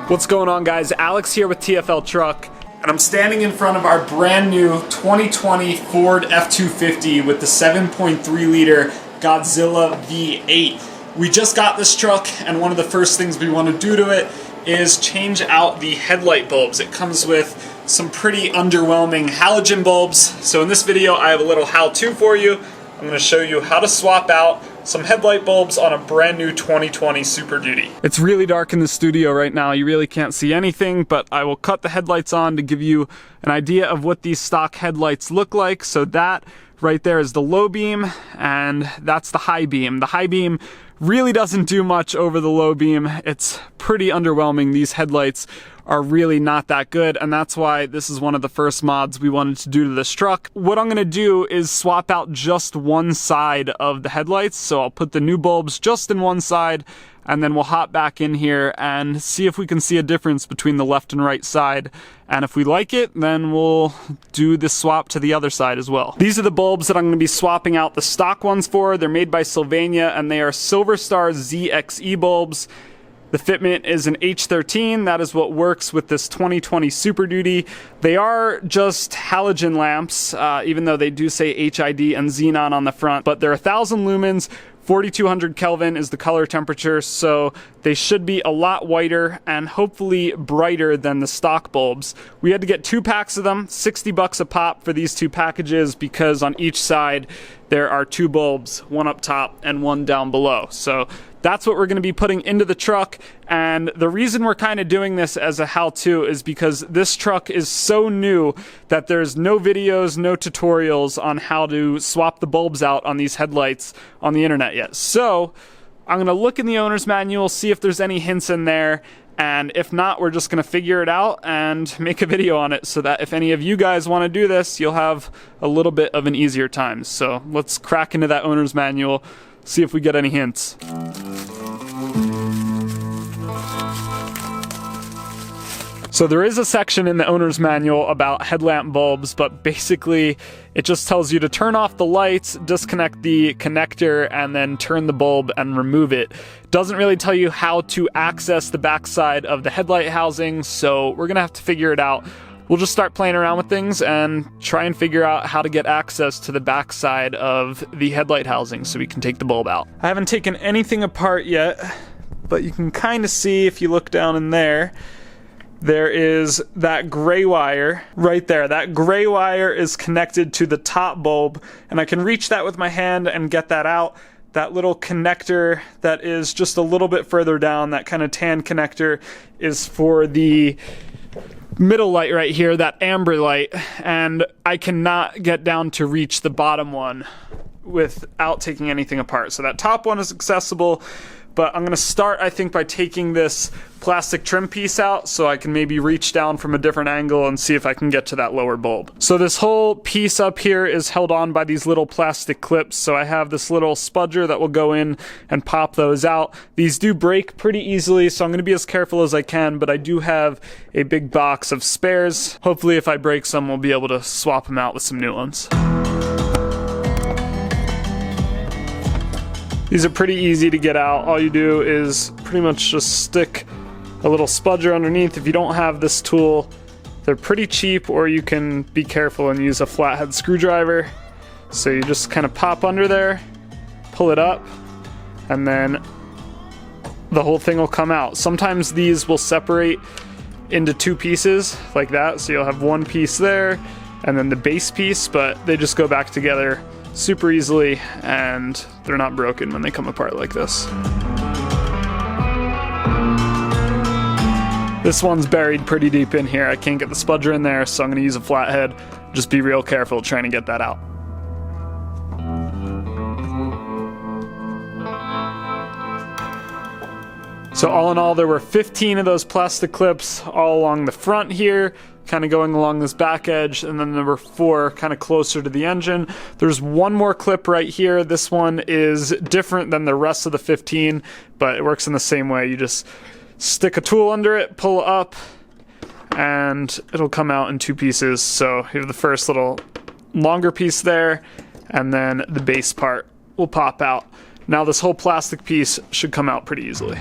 What's going on, guys? Alex here with TFL Truck, and I'm standing in front of our brand new 2020 Ford F-250 with the 7.3 liter Godzilla V8. We just got this truck, and one of the first things we want to do to it is change out the headlight bulbs. It comes with some pretty underwhelming halogen bulbs. So in this video, I have a little how-to for you. I'm going to show you how to swap out some headlight bulbs on a brand new 2020 Super Duty. It's really dark in the studio right now. You really can't see anything, but I will cut the headlights on to give you an idea of what these stock headlights look like. So that right there is the low beam, and that's the high beam. The high beam really doesn't do much over the low beam. It's pretty underwhelming. These headlights are really not that good, and that's why this is one of the first mods we wanted to do to this truck. What I'm gonna do is swap out just one side of the headlights. So I'll put the new bulbs just in one side, and then we'll hop back in here and see if we can see a difference between the left and right side. And if we like it, then we'll do the swap to the other side as well. These are the bulbs that I'm gonna be swapping out the stock ones for. They're made by Sylvania, and they are Silver Star ZXE bulbs. The fitment is an H13. That is what works with this 2020 Super Duty. They are just halogen lamps, even though they do say HID and xenon on the front, but they're 1,000 lumens. 4,200 Kelvin is the color temperature, so they should be a lot whiter and hopefully brighter than the stock bulbs. We had to get 2 packs of them, 60 bucks a pop for these 2 packages, because on each side there are 2 bulbs, one up top and one down below. So that's what we're going to be putting into the truck, and the reason we're kind of doing this as a how-to is because this truck is so new that there's no videos, no tutorials on how to swap the bulbs out on these headlights on the internet yet. So I'm going to look in the owner's manual, see if there's any hints in there, and if not, we're just going to figure it out and make a video on it so that if any of you guys want to do this, you'll have a little bit of an easier time. So let's crack into that owner's manual, see if we get any hints. So there is a section in the owner's manual about headlamp bulbs, but basically it just tells you to turn off the lights, disconnect the connector, and then turn the bulb and remove it. Doesn't really tell you how to access the backside of the headlight housing, so we're gonna have to figure it out. We'll just start playing around with things and try and figure out how to get access to the backside of the headlight housing so we can take the bulb out. I haven't taken anything apart yet, but you can kind of see if you look down in there, there is that gray wire right there. That gray wire is connected to the top bulb, and I can reach that with my hand and get that out. That little connector that is just a little bit further down, that kind of tan connector, is for the middle light right here, that amber light, and I cannot get down to reach the bottom one without taking anything apart. So that top one is accessible, but I'm gonna start, I think, by taking this plastic trim piece out so I can maybe reach down from a different angle and see if I can get to that lower bulb. So this whole piece up here is held on by these little plastic clips, so I have this little spudger that will go in and pop those out. These do break pretty easily, so I'm gonna be as careful as I can, but I do have a big box of spares. Hopefully if I break some, we'll be able to swap them out with some new ones. These are pretty easy to get out. All you do is pretty much just stick a little spudger underneath. If you don't have this tool, they're pretty cheap, or you can be careful and use a flathead screwdriver. So you just kind of pop under there, pull it up, and then the whole thing will come out. Sometimes these will separate into 2 pieces like that, so you'll have one piece there and then the base piece, but they just go back together super easily, and they're not broken when they come apart like this. This one's buried pretty deep in here. I can't get the spudger in there, so I'm gonna use a flathead. Just be real careful trying to get that out. So all in all, there were 15 of those plastic clips all along the front here, kind of going along this back edge, and then there were 4 kind of closer to the engine. There's one more clip right here. This one is different than the rest of the 15, but it works in the same way. You just stick a tool under it, pull up, and it'll come out in 2 pieces. So you have the first little longer piece there, and then the base part will pop out. Now this whole plastic piece should come out pretty easily.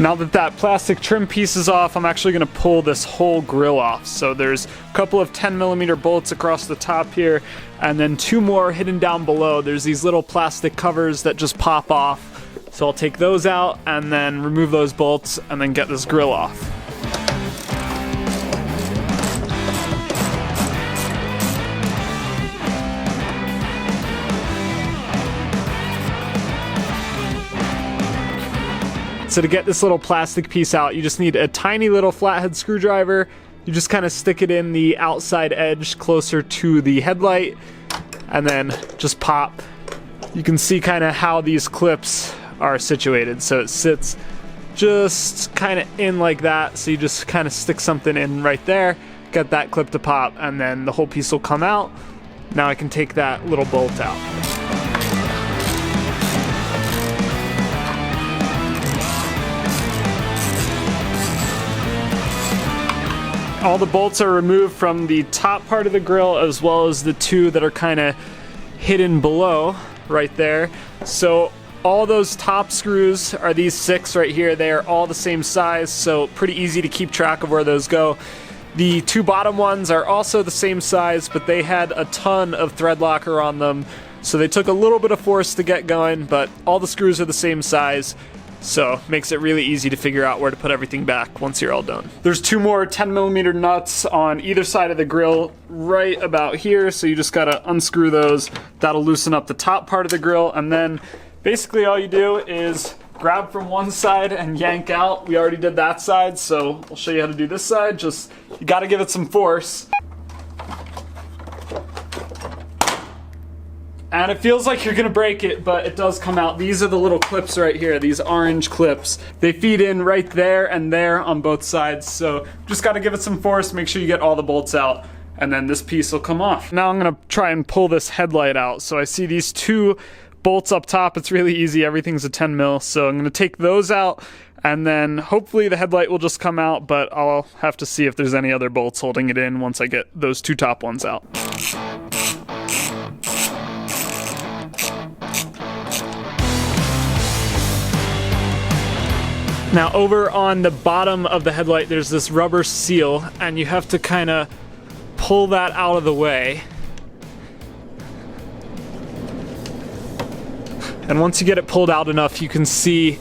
Now that that plastic trim piece is off, I'm actually gonna pull this whole grill off. So there's a couple of 10mm bolts across the top here, and then 2 more hidden down below. There's these little plastic covers that just pop off. So I'll take those out and then remove those bolts and then get this grill off. So to get this little plastic piece out, you just need a tiny little flathead screwdriver. You just kind of stick it in the outside edge closer to the headlight and then just pop. You can see kind of how these clips are situated. So it sits just kind of in like that. So you just kind of stick something in right there, get that clip to pop, and then the whole piece will come out. Now I can take that little bolt out. All the bolts are removed from the top part of the grill, as well as the 2 that are kind of hidden below right there. So all those top screws are these 6 right here. They are all the same size, so pretty easy to keep track of where those go. The 2 bottom ones are also the same size, but they had a ton of thread locker on them, so they took a little bit of force to get going, but all the screws are the same size. So makes it really easy to figure out where to put everything back once you're all done. There's 2 more 10mm nuts on either side of the grill right about here, so you just gotta unscrew those. That'll loosen up the top part of the grill, and then basically all you do is grab from one side and yank out. We already did that side, so I'll show you how to do this side. Just, you gotta give it some force. And it feels like you're gonna break it, but it does come out. These are the little clips right here, these orange clips. They feed in right there and there on both sides, so just gotta give it some force, make sure you get all the bolts out, and then this piece will come off. Now I'm gonna try and pull this headlight out. So I see these 2 bolts up top. It's really easy, everything's a 10mm, so I'm gonna take those out, and then hopefully the headlight will just come out, but I'll have to see if there's any other bolts holding it in once I get those 2 top ones out. Now over on the bottom of the headlight, there's this rubber seal, and you have to kind of pull that out of the way. And once you get it pulled out enough, you can see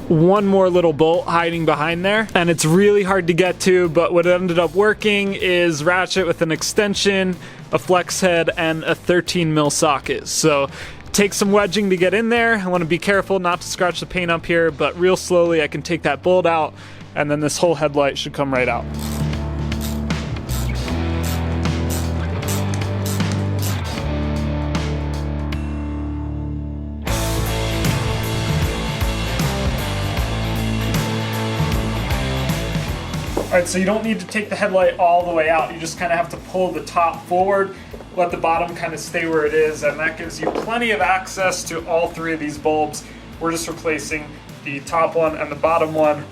1 more little bolt hiding behind there. And it's really hard to get to, but what ended up working is ratchet with an extension, a flex head, and a 13mm socket. So take some wedging to get in there. I want to be careful not to scratch the paint up here, but real slowly I can take that bolt out, and then this whole headlight should come right out. Alright, so you don't need to take the headlight all the way out. You just kind of have to pull the top forward, let the bottom kind of stay where it is, and that gives you plenty of access to all 3 of these bulbs. We're just replacing the top one and the bottom one,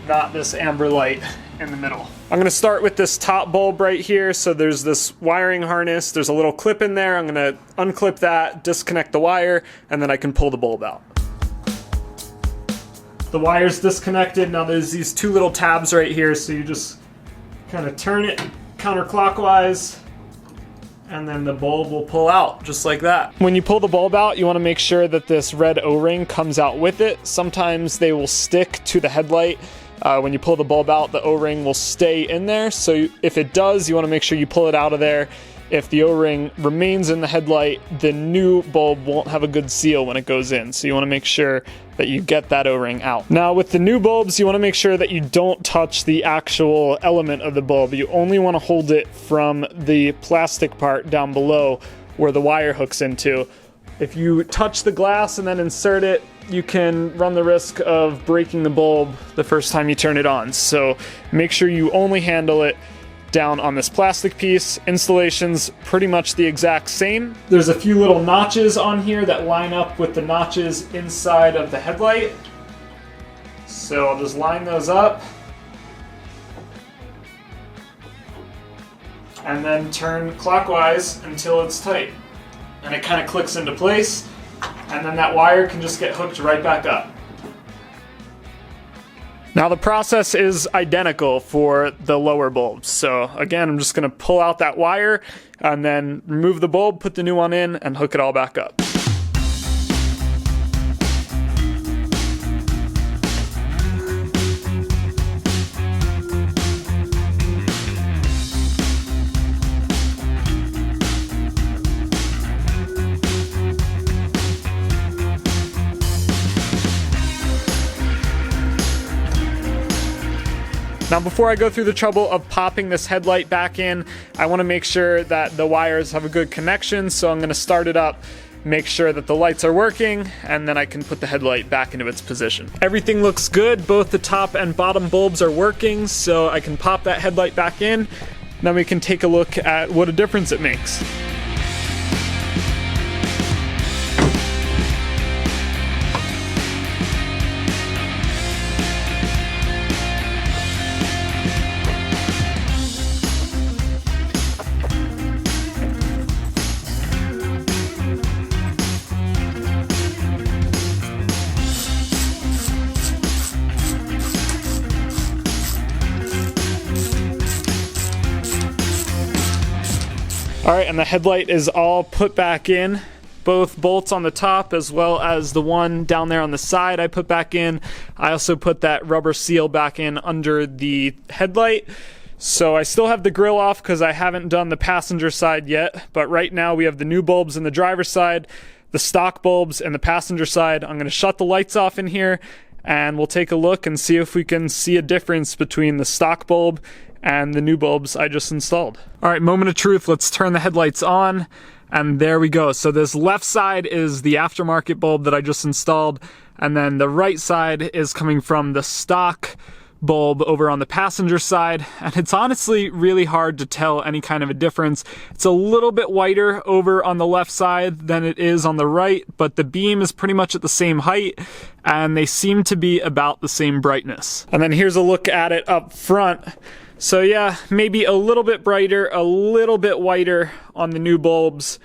not this amber light in the middle. I'm gonna start with this top bulb right here. So there's this wiring harness, there's a little clip in there. I'm gonna unclip that, disconnect the wire, and then I can pull the bulb out. The wire's disconnected. Now there's these 2 little tabs right here, so you just kind of turn it counterclockwise, and then the bulb will pull out just like that. When you pull the bulb out, you want to make sure that this red O-ring comes out with it. Sometimes they will stick to the headlight. When you pull the bulb out, the O-ring will stay in there. So if it does, you want to make sure you pull it out of there. If the O-ring remains in the headlight, the new bulb won't have a good seal when it goes in. So you want to make sure that you get that O-ring out. Now with the new bulbs, you want to make sure that you don't touch the actual element of the bulb. You only want to hold it from the plastic part down below where the wire hooks into. If you touch the glass and then insert it, you can run the risk of breaking the bulb the first time you turn it on. So make sure you only handle it down on this plastic piece. Installation's pretty much the exact same. There's a few little notches on here that line up with the notches inside of the headlight. So I'll just line those up and then turn clockwise until it's tight. And it kind of clicks into place, and then that wire can just get hooked right back up. Now the process is identical for the lower bulbs. So again, I'm just gonna pull out that wire and then remove the bulb, put the new one in, and hook it all back up. Now before I go through the trouble of popping this headlight back in, I want to make sure that the wires have a good connection, so I'm going to start it up, make sure that the lights are working, and then I can put the headlight back into its position. Everything looks good, both the top and bottom bulbs are working, so I can pop that headlight back in, then we can take a look at what a difference it makes. All right, and the headlight is all put back in. Both bolts on the top as well as the one down there on the side I put back in. I also put that rubber seal back in under the headlight. So I still have the grill off because I haven't done the passenger side yet, but right now we have the new bulbs in the driver's side, the stock bulbs in the passenger side. I'm gonna shut the lights off in here and we'll take a look and see if we can see a difference between the stock bulb and the new bulbs I just installed. All right, moment of truth, let's turn the headlights on, and there we go. So this left side is the aftermarket bulb that I just installed, and then the right side is coming from the stock bulb over on the passenger side, and it's honestly really hard to tell any kind of a difference. It's a little bit whiter over on the left side than it is on the right, but the beam is pretty much at the same height, and they seem to be about the same brightness. And then here's a look at it up front. So yeah, maybe a little bit brighter, a little bit whiter on the new bulbs,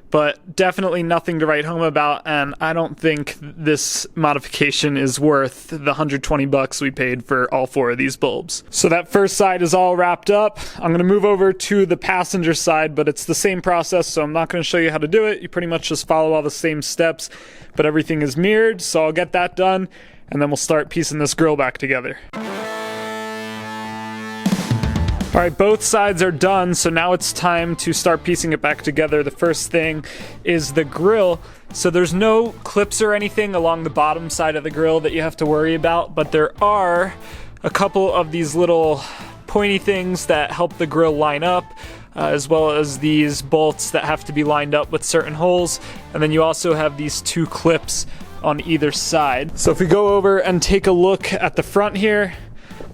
but definitely nothing to write home about, and I don't think this modification is worth the 120 bucks we paid for all 4 of these bulbs. So that first side is all wrapped up. I'm gonna move over to the passenger side, but it's the same process, so I'm not gonna show you how to do it. You pretty much just follow all the same steps, but everything is mirrored, so I'll get that done, and then we'll start piecing this grill back together. All right, both sides are done, so now it's time to start piecing it back together. The first thing is the grill. So there's no clips or anything along the bottom side of the grill that you have to worry about, but there are a couple of these little pointy things that help the grill line up, as well as these bolts that have to be lined up with certain holes. And then you also have these 2 clips on either side. So if we go over and take a look at the front here,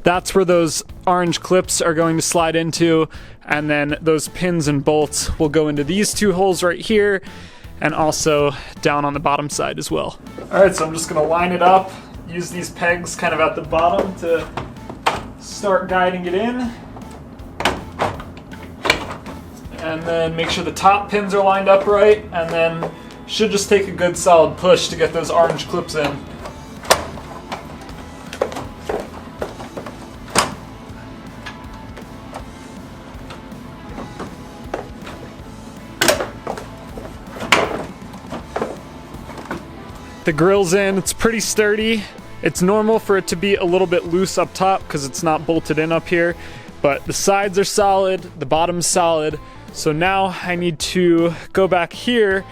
that's where those orange clips are going to slide into, and then those pins and bolts will go into these 2 holes right here, and also down on the bottom side as well. All right, so I'm just gonna line it up, use these pegs kind of at the bottom to start guiding it in, and then make sure the top pins are lined up right, and then should just take a good solid push to get those orange clips in. The grill's in, it's pretty sturdy. It's normal for it to be a little bit loose up top because it's not bolted in up here, but the sides are solid, the bottom's solid. So now I need to go back here,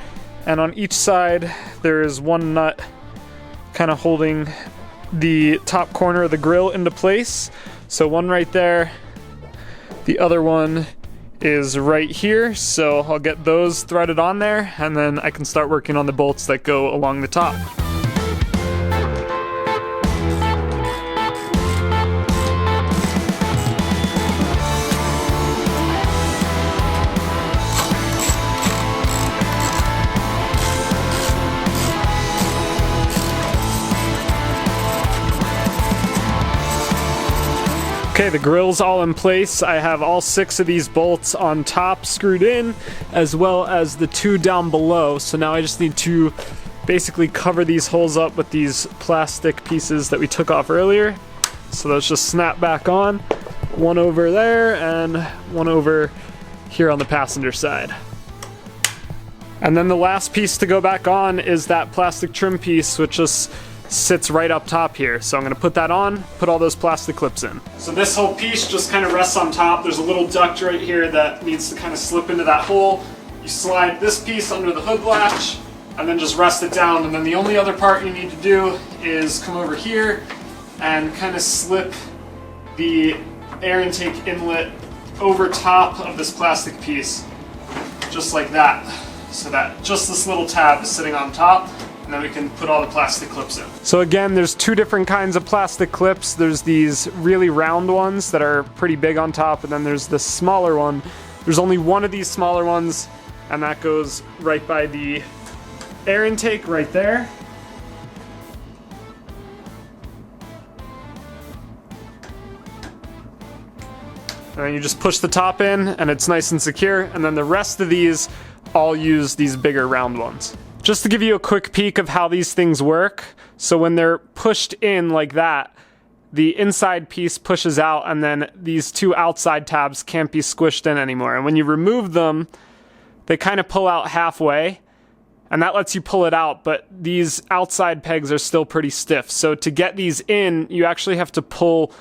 and on each side there is one nut kind of holding the top corner of the grill into place. So one right there, the other one is right here, so I'll get those threaded on there, and then I can start working on the bolts that go along the top. Okay, the grill's all in place. I have all 6 of these bolts on top screwed in, as well as the 2 down below. So now I just need to basically cover these holes up with these plastic pieces that we took off earlier. So those just snap back on. One over there and one over here on the passenger side. And then the last piece to go back on is that plastic trim piece, which just sits right up top here. So I'm gonna put that on, put all those plastic clips in. So this whole piece just kind of rests on top. There's a little duct right here that needs to kind of slip into that hole. You slide this piece under the hood latch and then just rest it down. And then the only other part you need to do is come over here and kind of slip the air intake inlet over top of this plastic piece, just like that. So that just this little tab is sitting on top, and then we can put all the plastic clips in. So again, there's two different kinds of plastic clips. There's these really round ones that are pretty big on top, and then there's the smaller one. There's only one of these smaller ones, and that goes right by the air intake right there. And then you just push the top in and it's nice and secure, and then the rest of these all use these bigger round ones. Just to give you a quick peek of how these things work, so when they're pushed in like that, the inside piece pushes out and then these two outside tabs can't be squished in anymore. And when you remove them, they kind of pull out halfway, and that lets you pull it out, but these outside pegs are still pretty stiff. So to get these in, you actually have to pull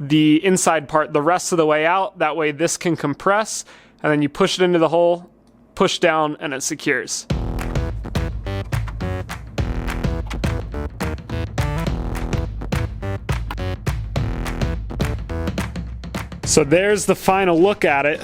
the inside part the rest of the way out. That way this can compress, and then you push it into the hole, push down, and it secures. So there's the final look at it.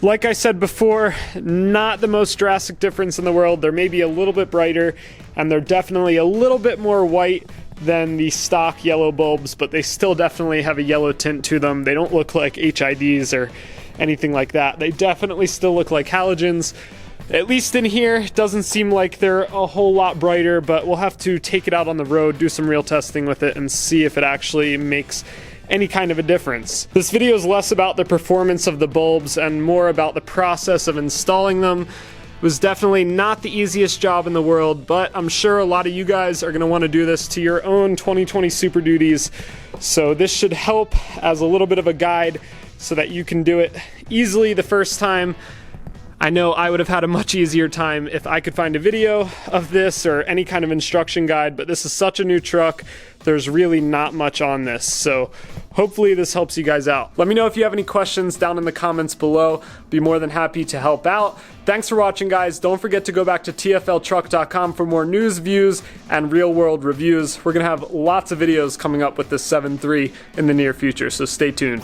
Like I said before, not the most drastic difference in the world. They're maybe a little bit brighter, and they're definitely a little bit more white than the stock yellow bulbs, but they still definitely have a yellow tint to them. They don't look like HIDs or anything like that. They definitely still look like halogens. At least in here, it doesn't seem like they're a whole lot brighter, but we'll have to take it out on the road, do some real testing with it, and see if it actually makes any kind of a difference. This video is less about the performance of the bulbs and more about the process of installing them. It was definitely not the easiest job in the world, but I'm sure a lot of you guys are going to want to do this to your own 2020 Super Duties. So this should help as a little bit of a guide so that you can do it easily the first time. I know I would have had a much easier time if I could find a video of this or any kind of instruction guide, but this is such a new truck. There's really not much on this, so hopefully this helps you guys out. Let me know if you have any questions down in the comments below. Be more than happy to help out. Thanks for watching, guys. Don't forget to go back to TFLtruck.com for more news, views, and real-world reviews. We're gonna have lots of videos coming up with this 7.3 in the near future, so stay tuned.